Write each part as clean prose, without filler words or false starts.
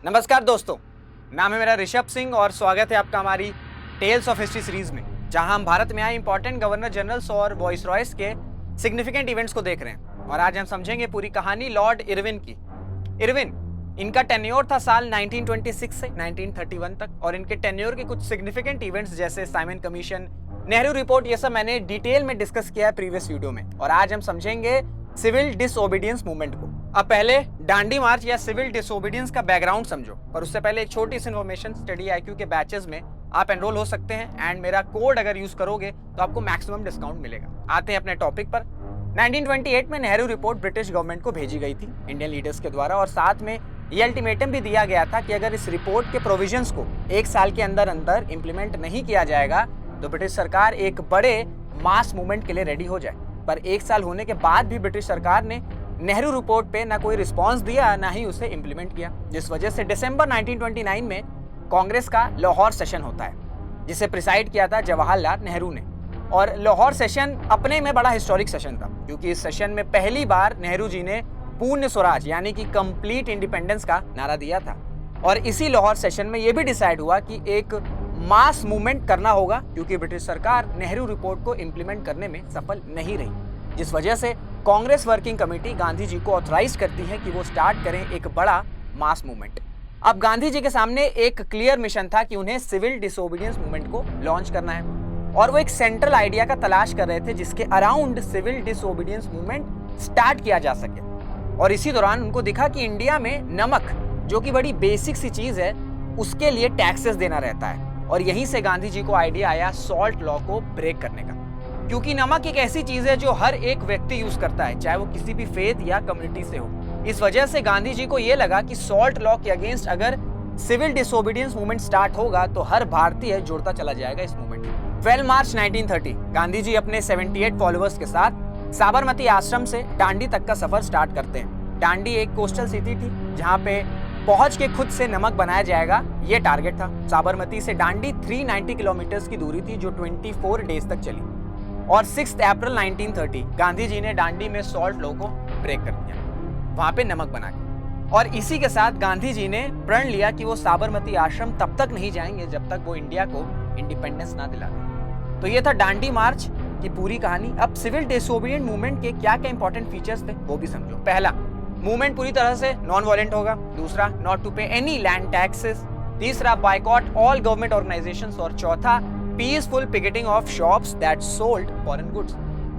नमस्कार दोस्तों, नाम है मेरा ऋषभ सिंह और स्वागत है आपका हमारी टेल्स ऑफ हिस्ट्री सीरीज में, जहां हम भारत में आए इंपॉर्टेंट गवर्नर जनरल्स और वॉइस रॉयस के सिग्निफिकेंट इवेंट्स को देख रहे हैं। और आज हम समझेंगे पूरी कहानी लॉर्ड इरविन की। इरविन, इनका टेन्योर था साल 1926 से 1931 तक और इनके टेन्योर के कुछ सिग्निफिकेंट इवेंट्स जैसे साइमन कमीशन, नेहरू रिपोर्ट, ये सब मैंने डिटेल में डिस्कस किया है प्रीवियस वीडियो में। और आज हम समझेंगे सिविल डिसओबीडियंस मूवमेंट को। अब पहले दांडी मार्च या सिविल डिसओबीडियंस का बैकग्राउंड समझो, पर उससे पहले एक छोटी सी इन्फॉर्मेशन। स्टडी आईक्यू के बैचेस में आप एनरोल हो सकते हैं एंड मेरा कोड अगर यूज करोगे तो आपको मैक्सिमम डिस्काउंट मिलेगा। आते हैं अपने टॉपिक पर। 1928 में नेहरू रिपोर्ट ब्रिटिश गवर्नमेंट को भेजी गई थी इंडियन लीडर्स के द्वारा, और साथ में ये अल्टीमेटम भी दिया गया था कि अगर इस रिपोर्ट के प्रोविजंस को एक साल के अंदर अंदर इंप्लीमेंट नहीं किया जाएगा तो ब्रिटिश सरकार एक बड़े मास मूवमेंट के लिए रेडी हो जाए। पर एक साल होने के बाद भी ब्रिटिश सरकार ने नेहरू रिपोर्ट पे ना कोई रिस्पांस दिया, ना ही उसे इंप्लीमेंट किया, जिस वजह से दिसंबर 1929 में कांग्रेस का लाहौर सेशन होता है, जिसे प्रिसाइड किया था जवाहरलाल नेहरू ने। और लाहौर सेशन अपने में बड़ा हिस्टोरिक सेशन था, क्योंकि इस सेशन में पहली बार नेहरू जी ने पूर्ण स्वराज यानी कि कंप्लीट इंडिपेंडेंस का नारा दिया था। और इसी लाहौर सेशन में यह भी डिसाइड हुआ कि एक मास मूवमेंट करना होगा, क्योंकि ब्रिटिश सरकार नेहरू रिपोर्ट को इंप्लीमेंट करने में सफल नहीं रही, जिस वजह से कांग्रेस वर्किंग कमेटी गांधी जी को ऑथराइज करती है कि वो स्टार्ट करें एक बड़ा मास मूवमेंट। अब गांधी जी के सामने एक क्लियर मिशन था कि उन्हें सिविल डिसोबीडियंस मूवमेंट को लॉन्च करना है, और वो एक सेंट्रल आइडिया का तलाश कर रहे थे जिसके around civil disobedience movement start किया जा सके। और इसी दौरान उनको दिखा कि इंडिया में नमक, जो कि बड़ी बेसिक सी चीज है, उसके लिए टैक्सेस देना रहता है। और यहीं से गांधी जी को आइडिया आया सॉल्ट लॉ को ब्रेक करने का, क्योंकि नमक एक ऐसी चीज है जो हर एक व्यक्ति यूज करता है, चाहे वो किसी भी फेथ या कम्युनिटी से हो। इस वजह से गांधी जी को यह लगा कि सॉल्ट लॉ के अगेंस्ट अगर सिविल डिसोबीडियंस मूवमेंट स्टार्ट होगा तो हर भारतीय जुड़ता चला जाएगा इस मूवमेंट में। 12 मार्च 1930 गांधी जी अपने 78 फॉलोअर्स के साथ साबरमती आश्रम से दांडी तक का सफर स्टार्ट करते हैं। दांडी एक कोस्टल सिटी थी जहाँ पे पहुंच के खुद से नमक बनाया जाएगा, ये टारगेट था। साबरमती से दांडी 390 किलोमीटर की दूरी थी जो 24 डेज तक चली। और 6 अप्रैल 1930 गांधी जी ने दांडी में सॉल्ट लॉ को ब्रेक कर दिया, वहां पे नमक बना के। और इसी के साथ गांधी जी ने प्रण लिया कि वो साबरमती आश्रम तब तक नहीं जाएंगे जब तक वो इंडिया को इंडिपेंडेंस ना दिला दें। तो ये था दांडी मार्च की पूरी कहानी। अब सिविल डिसोबीडिएंट मूवमेंट के क्या क्या इंपॉर्टेंट फीचर्स थे वो भी समझो। पहला, मूवमेंट पूरी तरह से नॉन वायलेंट होगा। दूसरा, नॉट टू पे एनी लैंड टैक्सेस। तीसरा, बायकॉट ऑल गवर्नमेंट ऑर्गेनाइजेशंस। और चौथा, peaceful picketing of shops that sold foreign goods.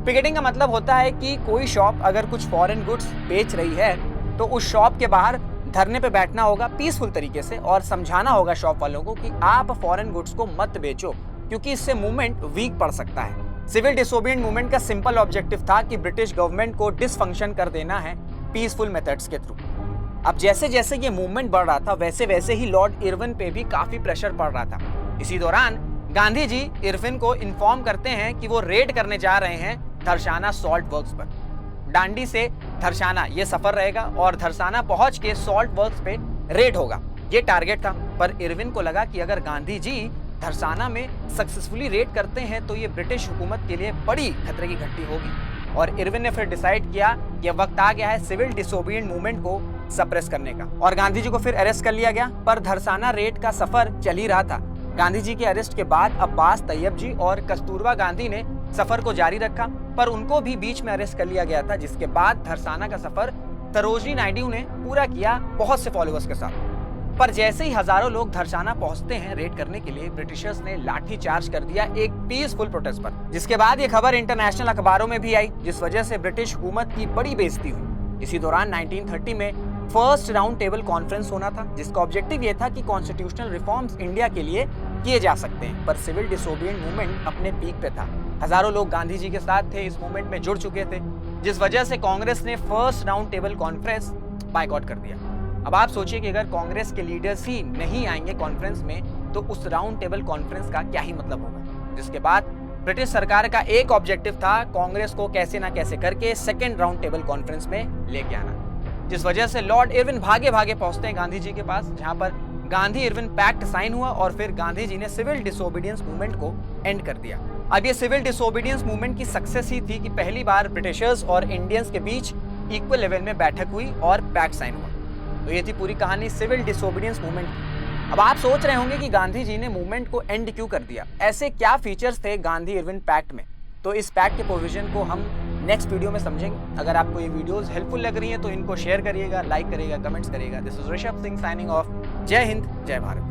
Picketing का मतलब होता है कि कोई शॉप अगर कुछ फॉरेन गुड्स बेच रही है तो उस शॉप के बाहर धरने पे बैठना होगा पीसफुल तरीके से, और समझाना होगा शॉप वालों को कि आप फॉरेन गुड्स को मत बेचो, क्योंकि इससे मूवमेंट वीक पड़ सकता है। सिविल डिसोबीडिएंट मूवमेंट का सिंपल ऑब्जेक्टिव था कि ब्रिटिश गवर्नमेंट को डिसफंक्शन कर देना है पीसफुल मेथड्स के थ्रू। अब जैसे जैसे ये मूवमेंट बढ़ रहा था वैसे वैसे ही लॉर्ड इरविन पे भी काफी प्रेशर पड़ रहा था। इसी दौरान गांधी जी इरविन को इन्फॉर्म करते हैं कि वो रेड करने जा रहे हैं धरसाना सॉल्ट वर्क्स पर। दांडी से धरसाना ये सफर रहेगा और धरसाना पहुंच के सॉल्ट वर्क्स पे रेड होगा, ये टारगेट था। पर इरविन को लगा कि अगर गांधी जी धरसाना में सक्सेसफुली रेड करते हैं तो ये ब्रिटिश हुकूमत के लिए बड़ी खतरे की घंटी होगी। और इरविन ने फिर डिसाइड किया कि वक्त आ गया है सिविल डिसोबीडिएंट मूवमेंट को सप्रेस करने का, और गांधी जी को फिर अरेस्ट कर लिया गया। पर धरसाना रेड का सफर चल ही रहा था। गांधी जी के अरेस्ट के बाद अब्बास तैयब जी और कस्तूरबा गांधी ने सफर को जारी रखा, पर उनको भी बीच में अरेस्ट कर लिया गया था, जिसके बाद धरसाना का सफर सरोजिनी नायडू ने पूरा किया बहुत से फॉलोअर्स के साथ। पर जैसे ही हजारों लोग धरसाना पहुंचते हैं रेड करने के लिए, ब्रिटिशर्स ने लाठी चार्ज कर दिया एक पीसफुल प्रोटेस्ट पर, जिसके बाद ये खबर इंटरनेशनल अखबारों में भी आई, जिस वजह से ब्रिटिश हुकूमत की बड़ी बेइज्जती हुई। इसी दौरान 1930 में फर्स्ट राउंड टेबल कॉन्फ्रेंस होना था, जिसका ऑब्जेक्टिव ये था कि कॉन्स्टिट्यूशनल रिफॉर्म्स इंडिया के लिए किए जा सकते हैं। पर सिविल डिसोबीडिएंट मूवमेंट अपने पीक पे था, हजारों लोग गांधी जी के साथ थे, इस मूवमेंट में जुड़ चुके थे, जिस वजह से कांग्रेस ने first round table conference boycott कर दिया। अब आप सोचिए कि अगर कांग्रेस के लीडर्स ही नहीं आएंगे कॉन्फ्रेंस में तो उस राउंड टेबल कॉन्फ्रेंस का क्या ही मतलब होगा। जिसके बाद ब्रिटिश सरकार का एक ऑब्जेक्टिव था कांग्रेस को कैसे ना कैसे करके सेकेंड राउंड टेबल कॉन्फ्रेंस में लेके आना, जिस वजह से लॉर्ड इरविन भागे भागे पहुंचते हैं गांधी जी के पास, जहां पर गांधी इरविन पैक्ट साइन हुआ और फिर गांधी जी ने सिविल डिसोबीडियंस मूवमेंट को एंड कर दिया। अब ये सिविल डिसोबीडियंस मूवमेंट की सक्सेस ही थी कि पहली बार ब्रिटिशर्स और इंडियंस के बीच इक्वल लेवल में बैठक हुई और पैक्ट साइन हुआ। तो ये थी पूरी कहानी सिविल डिसोबीडियंस मूवमेंट की। अब आप सोच रहे होंगे कि गांधी जी ने मूवमेंट को एंड क्यों कर दिया, ऐसे क्या फीचर्स थे गांधी इरविन पैक्ट में। तो इस पैक्ट के प्रोविजन को हम नेक्स्ट वीडियो में समझेंगे। अगर आपको ये वीडियोस हेल्पफुल लग रही हैं तो इनको शेयर करिएगा, लाइक करिएगा, कमेंट्स करिएगा। This is Rishabh Singh signing off. जय हिंद, जय भारत।